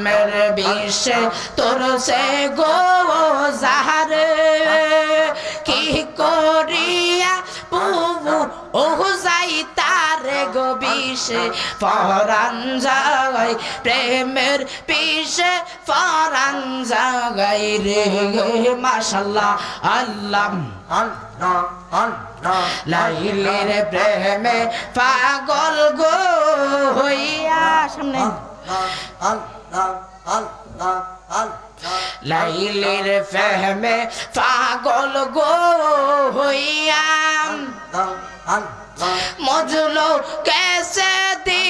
প্রেমের বিষে তোর সে গো জাহারে কি করিয়া পুবু ও যাই তারে গো বিষে পরাণ যাই প্রেমের বিষে পরাণ যাই রে মাশাআল্লাহ আল্লাহ আল্লাহ আল্লাহ লাইলের প্রেমে পাগল গো হইয়া সামনে আল্লাহ আল্লাহ আল্লাহ লাইলের প্রেমে পাগল গো হইয়া মজলো কেসে দি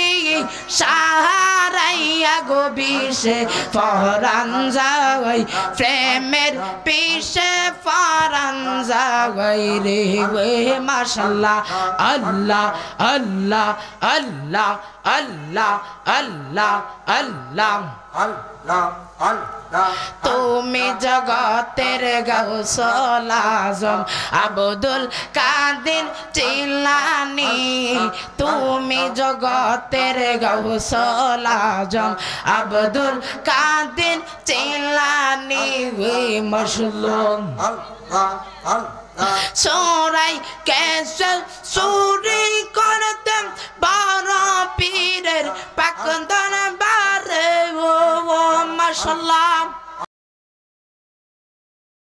সাহারাইয়া গো বিষে পরাণ যাই প্রেমের বিষে পরাণ যাই রে মাশাআল্লাহ আল্লাহ আল্লাহ আল্লাহ আল্লাহ আল্লাহ আল্লাহ আল্লাহ আল্লাহ তুমি জগতের গাউসুল আজম আব্দুল কাদের জিলানী তুমি জগতের গাউসুল আজম আব্দুল কাদের জিলানী মশলুম আল্লাহ আল্লাহ সোরাই কেসে সুরি করতেন বড় পীরের পাকন্দন বারে ও মাশাআল্লাহ